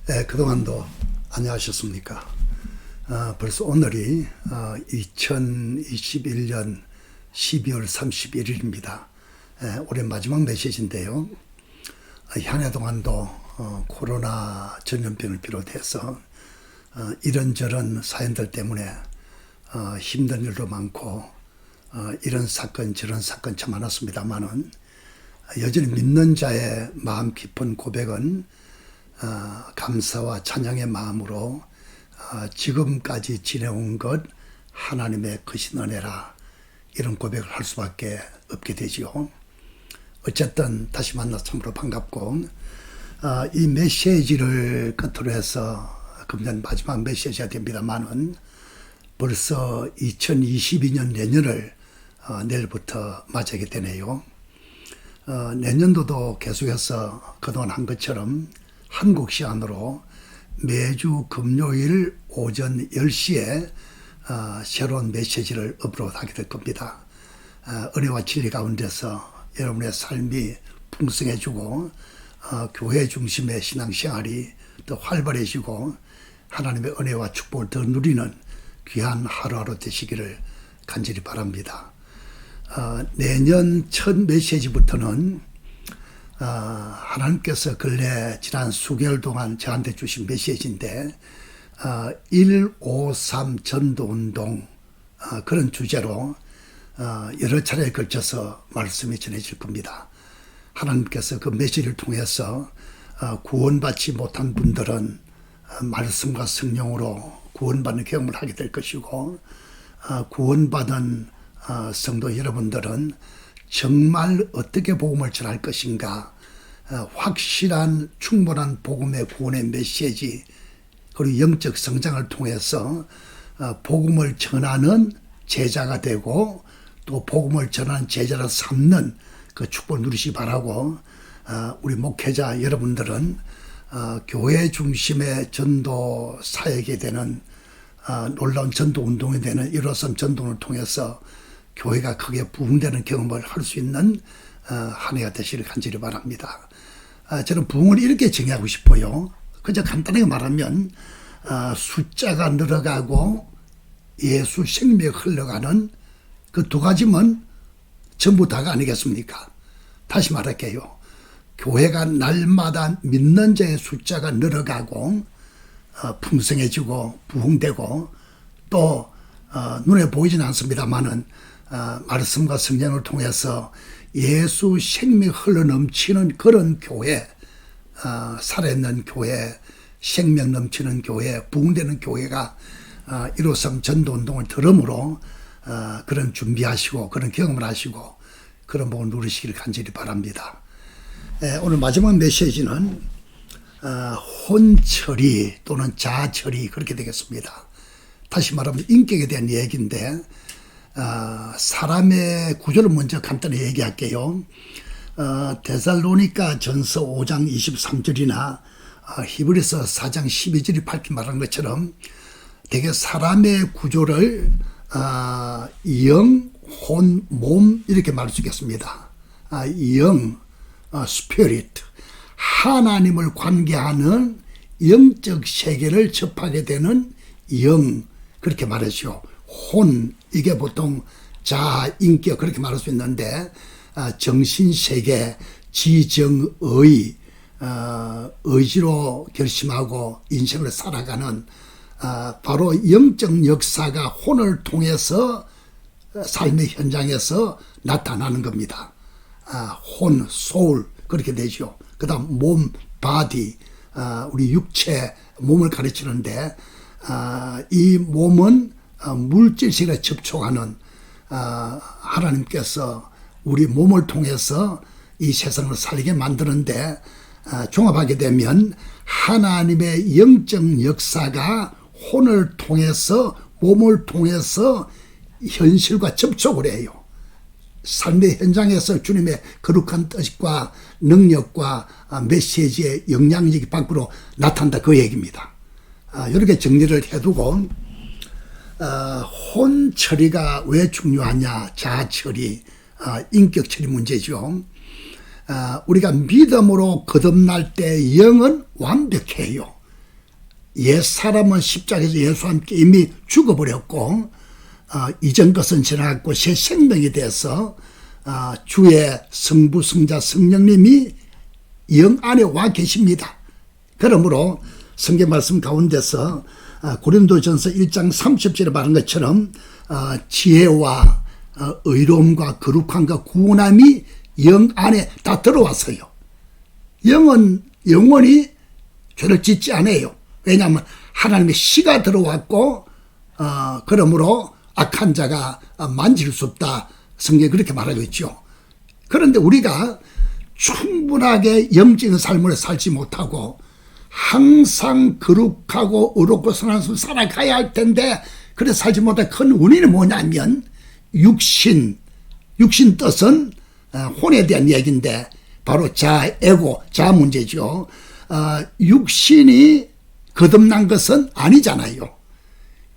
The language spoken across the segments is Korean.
그동안도 안녕하셨습니까? 벌써 오늘이 2021년 12월 31일입니다. 올해 마지막 메시지인데요. 한 해 동안도 코로나 전염병을 비롯해서 이런저런 사연들 때문에 힘든 일도 많고 이런 사건 저런 사건 참 많았습니다만은 여전히 믿는 자의 마음 깊은 고백은 감사와 찬양의 마음으로 지금까지 지내온 것 하나님의 크신 은혜라, 이런 고백을 할 수밖에 없게 되지요. 어쨌든 다시 만나 참으로 반갑고, 이 메시지를 끝으로 해서 금년 마지막 메시지가 됩니다만은 벌써 2022년 내년을 내일부터 맞이하게 되네요. 내년도도 계속해서 그동안 한 것처럼 한국 시간으로 매주 금요일 오전 10시에 새로운 메시지를 업로드하게 될 겁니다. 은혜와 진리 가운데서 여러분의 삶이 풍성해지고 교회 중심의 신앙생활이 더 활발해지고 하나님의 은혜와 축복을 더 누리는 귀한 하루하루 되시기를 간절히 바랍니다. 내년 첫 메시지부터는 하나님께서 근래 지난 수개월 동안 저한테 주신 메시지인데 153 전도운동, 그런 주제로 여러 차례에 걸쳐서 말씀이 전해질 겁니다. 하나님께서 그 메시지를 통해서 구원받지 못한 분들은 말씀과 성령으로 구원받는 경험을 하게 될 것이고, 구원받은 성도 여러분들은 정말 어떻게 복음을 전할 것인가, 확실한 충분한 복음의 구원의 메시지, 그리고 영적 성장을 통해서 복음을 전하는 제자가 되고 또 복음을 전하는 제자를 삼는 그 축복을 누리시기 바라고, 우리 목회자 여러분들은 교회 중심의 전도 사역이 되는 놀라운 전도 운동이 되는 153 전도를 통해서 교회가 크게 부흥되는 경험을 할 수 있는 한 해가 되시길 간절히 바랍니다. 저는 부흥을 이렇게 정의하고 싶어요. 그저 간단하게 말하면 숫자가 늘어가고 예수 생명이 흘러가는 그 두 가지면 전부 다가 아니겠습니까? 다시 말할게요. 교회가 날마다 믿는 자의 숫자가 늘어가고 풍성해지고 부흥되고, 또 눈에 보이지는 않습니다만은 말씀과 성령을 통해서 예수 생명이 흘러넘치는 그런 교회, 살아있는 교회, 생명 넘치는 교회, 부흥되는 교회가 153 전도운동을 들음으로 그런 준비하시고 그런 경험을 하시고 그런 복을 누리시기를 간절히 바랍니다. 오늘 마지막 메시지는 혼처리 또는 자처리, 그렇게 되겠습니다. 다시 말하면 인격에 대한 얘기인데, 사람의 구조를 먼저 간단히 얘기할게요. 데살로니가 전서 5장 23절이나 히브리서 4장 12절이 밝히 말한 것처럼 되게 사람의 구조를 영, 혼, 몸 이렇게 말할 수 있겠습니다. 영, spirit, 하나님을 관계하는 영적 세계를 접하게 되는 영, 그렇게 말하죠. 혼, 이게 보통 자아, 인격, 그렇게 말할 수 있는데, 정신세계, 지정의, 의지로 결심하고 인생을 살아가는 바로 영적 역사가 혼을 통해서 삶의 현장에서 나타나는 겁니다. 혼, 소울, 그렇게 되죠. 그 다음 몸, 바디, 우리 육체, 몸을 가르치는데, 이 몸은 물질세계에 접촉하는, 하나님께서 우리 몸을 통해서 이 세상을 살게 만드는데, 종합하게 되면 하나님의 영적 역사가 혼을 통해서, 몸을 통해서 현실과 접촉을 해요. 삶의 현장에서 주님의 거룩한 뜻과 능력과 메시지의 영향력이 밖으로 나타난다, 그 얘기입니다. 이렇게 정리를 해두고, 혼 처리가 왜 중요하냐, 자아 처리, 인격 처리 문제죠. 우리가 믿음으로 거듭날 때 영은 완벽해요. 옛사람은 십자가에서 예수와 함께 이미 죽어버렸고 이전 것은 지나갔고 새 생명이 돼서 주의 성부 성자 성령님이 영 안에 와 계십니다. 그러므로 성경 말씀 가운데서 고린도전서 1장 30절에 말한 것처럼 지혜와 의로움과 거룩함과 구원함이 영 안에 다 들어왔어요. 영은 영원히 죄를 짓지 않아요. 왜냐하면 하나님의 씨가 들어왔고 그러므로 악한 자가 만질 수 없다. 성경이 그렇게 말하고 있죠. 그런데 우리가 충분하게 영적인 삶을 살지 못하고 항상 거룩하고 의롭고 선한 삶을 살아가야 할 텐데 그래서 살지 못한 큰 원인은 뭐냐면 육신 뜻은 혼에 대한 얘기인데 바로 에고, 자 문제죠. 육신이 거듭난 것은 아니잖아요.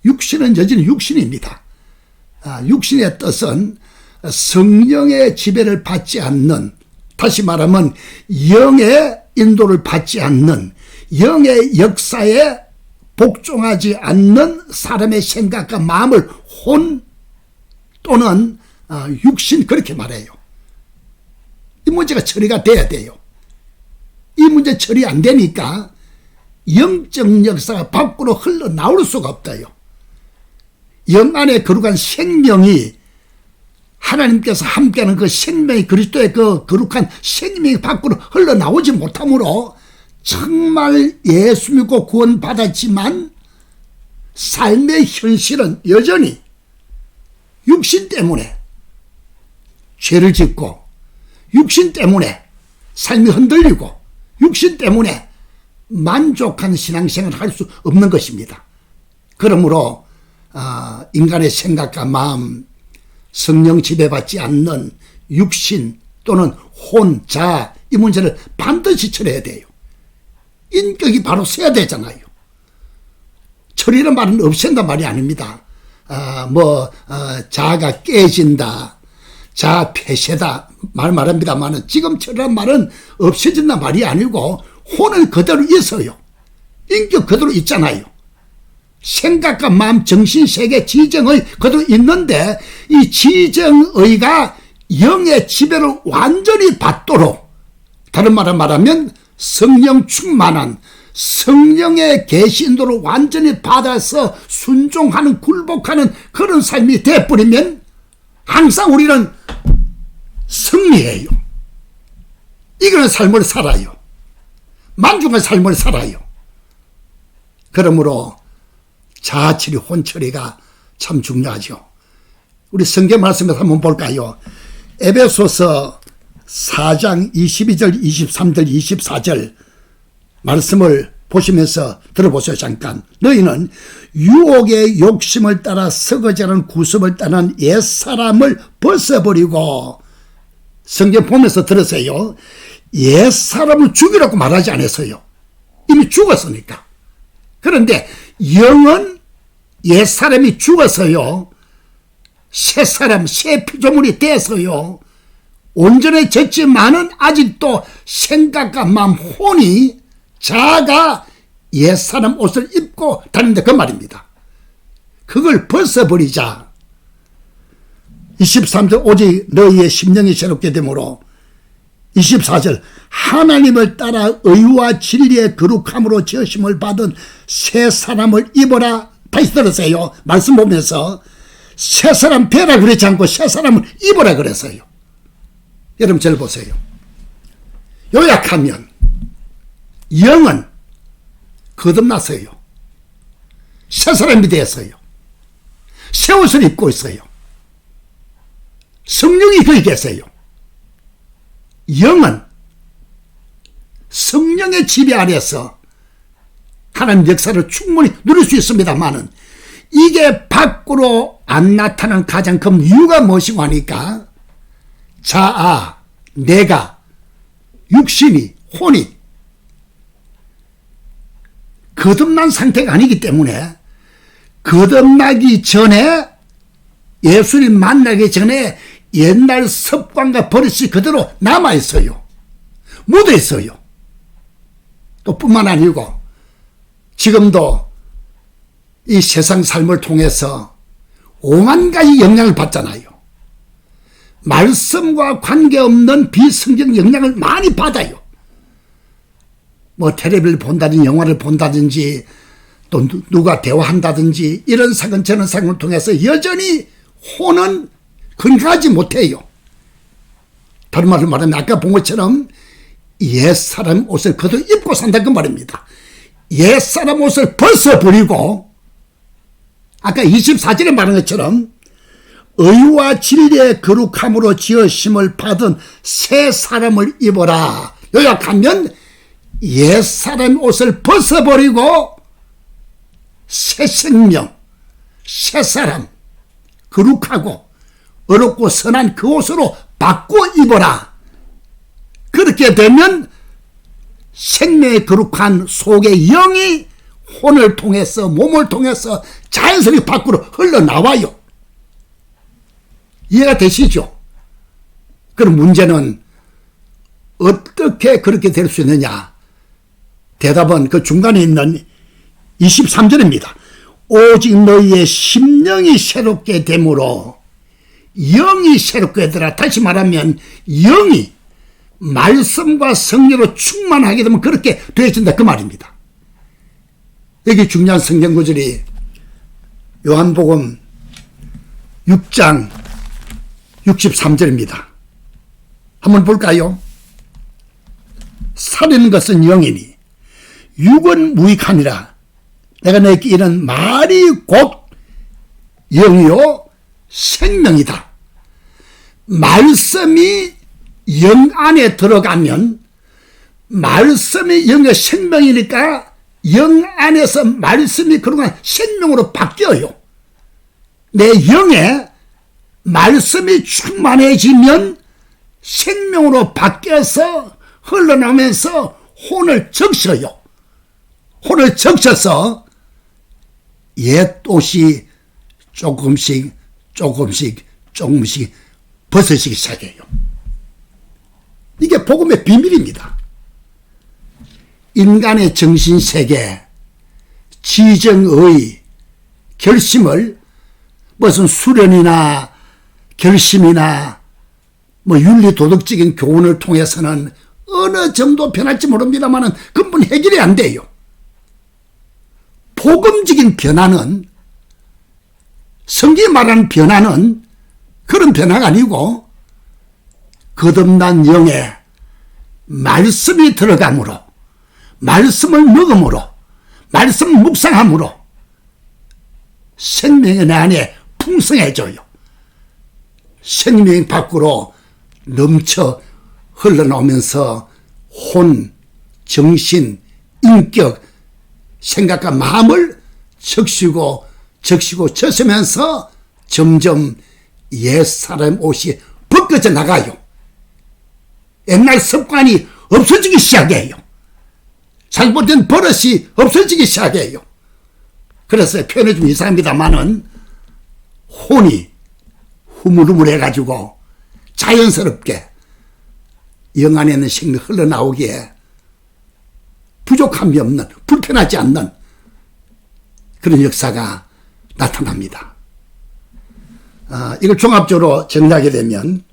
육신은 여전히 육신입니다. 육신의 뜻은 성령의 지배를 받지 않는, 다시 말하면 영의 인도를 받지 않는, 영의 역사에 복종하지 않는 사람의 생각과 마음을 혼 또는 육신 그렇게 말해요. 이 문제가 처리가 돼야 돼요. 이 문제 처리 안 되니까 영적 역사가 밖으로 흘러나올 수가 없다요. 영 안에 거룩한 생명이 하나님께서 함께하는 그 생명이 그리스도의 그 거룩한 생명이 밖으로 흘러나오지 못하므로 정말 예수 믿고 구원받았지만 삶의 현실은 여전히 육신 때문에 죄를 짓고 육신 때문에 삶이 흔들리고 육신 때문에 만족한 신앙생활을 할 수 없는 것입니다. 그러므로 인간의 생각과 마음, 성령 지배받지 않는 육신 또는 혼자 이 문제를 반드시 처리해야 돼요. 인격이 바로 서야 되잖아요. 처리는 말은 없앤단 말이 아닙니다. 자아가 깨진다, 자아 폐쇄다 말합니다만은 지금 처리란 말은 없어진단 말이 아니고 혼은 그대로 있어요. 인격 그대로 있잖아요. 생각과 마음, 정신, 세계, 지정의 그대로 있는데 이 지정의가 영의 지배를 완전히 받도록, 다른 말로 말하면 성령 충만한 성령의 계시 인도를 완전히 받아서 순종하는 굴복하는 그런 삶이 되어버리면 항상 우리는 승리해요. 이그런 삶을 살아요. 만족한 삶을 살아요. 그러므로 자아처리, 혼처리가 참 중요하죠. 우리 성경 말씀을 한번 볼까요? 에베소서 4장 22절, 23절, 24절 말씀을 보시면서 들어보세요. 잠깐. 너희는 유혹의 욕심을 따라 썩어지는 구습을 따는 옛사람을 벗어버리고, 성경 보면서 들으세요. 옛사람을 죽이라고 말하지 않았어요. 이미 죽었으니까. 그런데 영은 옛사람이 죽어서요, 새사람, 새 피조물이 돼서요, 온전해졌지만은 아직도 생각과 마음, 혼이, 자아가 옛사람 옷을 입고 다닌다 그 말입니다. 그걸 벗어버리자. 23절 오직 너희의 심령이 새롭게 되므로, 24절 하나님을 따라 의와 진리의 거룩함으로 지으심을 받은 새 사람을 입어라. 다시 들으세요. 말씀 보면서 새 사람 되라 그러지 않고 새 사람을 입어라 그랬어요. 여러분 절 보세요. 요약하면 영은 거듭났어요. 새 사람이 되었어요. 새 옷을 입고 있어요. 성령이 거기 계세요. 영은 성령의 지배 아래서 하나님 역사를 충분히 누릴 수 있습니다만은 이게 밖으로 안 나타나는 가장 큰 이유가 무엇이고 하니까 자아, 내가, 육신이, 혼이 거듭난 상태가 아니기 때문에 거듭나기 전에 예수님 만나기 전에 옛날 습관과 버릇이 그대로 남아있어요. 묻어있어요. 또 뿐만 아니고 지금도 이 세상 삶을 통해서 오만 가지 영향을 받잖아요. 말씀과 관계없는 비성경 영향을 많이 받아요. 뭐 텔레비를 본다든지 영화를 본다든지 또 누가 대화한다든지 이런 사건 저런 사건을 통해서 여전히 혼은 건강하지 못해요. 다른 말로 말하면 아까 본 것처럼 옛사람 옷을 걷어 입고 산다 그 말입니다. 옛사람 옷을 벗어버리고 아까 24절에 말한 것처럼 의와 진리의 거룩함으로 지으심을 받은 새 사람을 입어라. 요약하면 옛사람 옷을 벗어버리고 새 생명, 새 사람, 거룩하고 어렵고 선한 그 옷으로 바꿔 입어라. 그렇게 되면 생명의 거룩한 속의 영이 혼을 통해서 몸을 통해서 자연스럽게 밖으로 흘러나와요. 이해가 되시죠? 그럼 문제는 어떻게 그렇게 될 수 있느냐? 대답은 그 중간에 있는 23절입니다. 오직 너희의 심령이 새롭게 되므로 영이 새롭게 되라. 다시 말하면 영이 말씀과 성령으로 충만하게 되면 그렇게 되어진다 그 말입니다. 여기 중요한 성경 구절이 요한복음 6장 63절입니다. 한번 볼까요? 살리는 것은 영이니 육은 무익하니라. 내가 너에게 이런 말이 곧 영이요 생명이다. 말씀이 영 안에 들어가면 말씀이 영의 생명이니까 영 안에서 말씀이 그동안 생명으로 바뀌어요. 내 영에 말씀이 충만해지면 생명으로 바뀌어서 흘러나오면서 혼을 적셔요. 혼을 적셔서 옛 옷이 조금씩 벗어지기 시작해요. 이게 복음의 비밀입니다. 인간의 정신세계, 지정의 결심을 무슨 수련이나 결심이나 뭐 윤리도덕적인 교훈을 통해서는 어느 정도 변할지 모릅니다만 근본 해결이 안 돼요. 복음적인 변화는, 성경이 말하는 변화는 그런 변화가 아니고 거듭난 영에 말씀이 들어감으로, 말씀을 먹음으로, 말씀을 묵상함으로 생명이 내 안에 풍성해져요. 생명이 밖으로 넘쳐 흘러나오면서 혼, 정신, 인격, 생각과 마음을 적시고 젖으면서 점점 옛사람 옷이 벗겨져 나가요. 옛날 습관이 없어지기 시작해요. 잘못된 버릇이 없어지기 시작해요. 그래서 표현이 좀 이상합니다만은 혼이 흐물흐물해가지고 자연스럽게 영 안에 있는 생명이 흘러나오기에 부족함이 없는, 불편하지 않는 그런 역사가 나타납니다. 이걸 종합적으로 정리하게 되면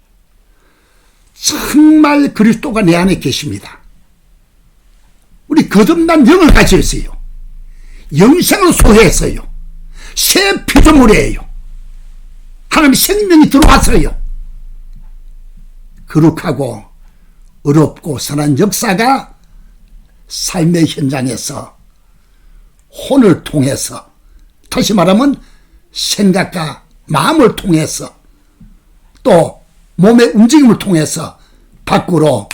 정말 그리스도가 내 안에 계십니다. 우리 거듭난 영을 가지고 있어요. 영생을 소유했어요. 새 피조물이에요. 하나님의 생명이 들어왔어요. 거룩하고 어렵고 선한 역사가 삶의 현장에서 혼을 통해서, 다시 말하면 생각과 마음을 통해서, 또 몸의 움직임을 통해서 밖으로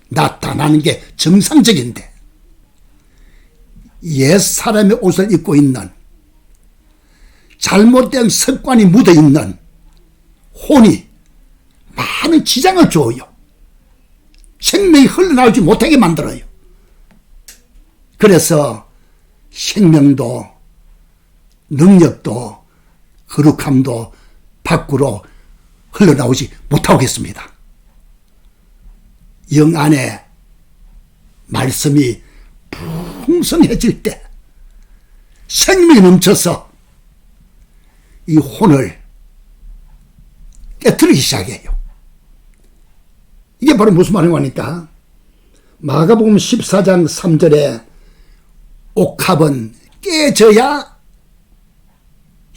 나타나는 게 정상적인데, 옛사람의 옷을 입고 있는, 잘못된 습관이 묻어있는 혼이 많은 지장을 줘요. 생명이 흘러나오지 못하게 만들어요. 그래서 생명도 능력도 거룩함도 밖으로 흘러나오지 못하겠습니다. 영 안에 말씀이 풍성해질 때, 생명이 넘쳐서 이 혼을 깨트리기 시작해요. 이게 바로 무슨 말인가 하니까 마가복음 14장 3절에 옥합은 깨져야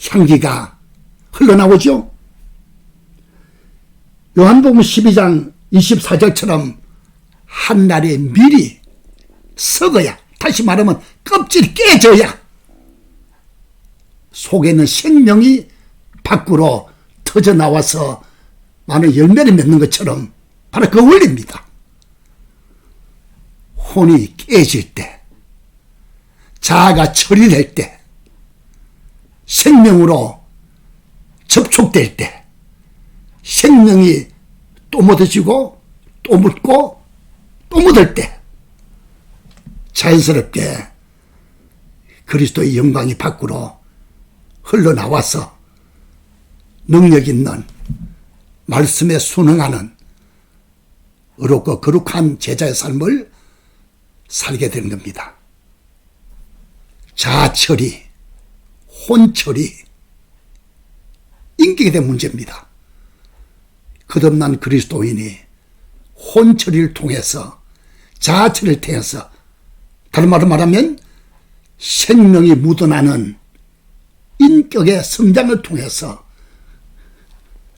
향기가 흘러나오죠. 요한복음 12장 24절처럼 한날에 미리 썩어야, 다시 말하면 껍질이 깨져야 속에 있는 생명이 밖으로 터져나와서 많은 열매를 맺는 것처럼 바로 그 원리입니다. 혼이 깨질 때, 자아가 처리될 때, 생명으로 접촉될 때, 생명이 또 묻어지고 또 묻고 또 묻을 때 자연스럽게 그리스도의 영광이 밖으로 흘러나와서 능력 있는 말씀에 순응하는 의롭고 거룩한 제자의 삶을 살게 되는 겁니다. 자아처리, 혼처리, 인격에 대한 문제입니다. 거듭난 그리스도인이 혼처리를 통해서, 자아처리를 통해서, 다른 말로 말하면 생명이 묻어나는 인격의 성장을 통해서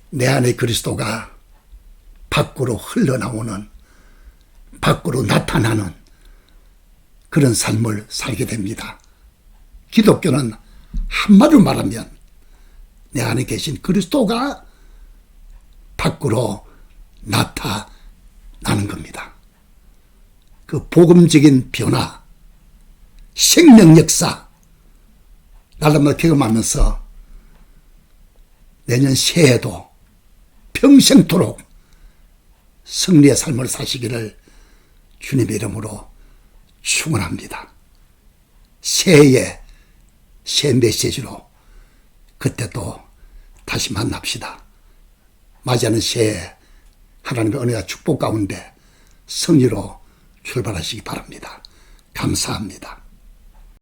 내 안에 그리스도가 밖으로 흘러나오는, 밖으로 나타나는 그런 삶을 살게 됩니다. 기독교는 한마디로 말하면 내 안에 계신 그리스도가 밖으로 나타나는 겁니다. 그 복음적인 변화, 생명 역사, 날마다 경험하면서 내년 새해에도 평생토록 승리의 삶을 사시기를 주님의 이름으로 축원합니다. 새해의 새 메시지로 그때 또 다시 만납시다. 맞이하는 새해 하나님의 은혜와 축복 가운데 승리로 출발하시기 바랍니다. 감사합니다.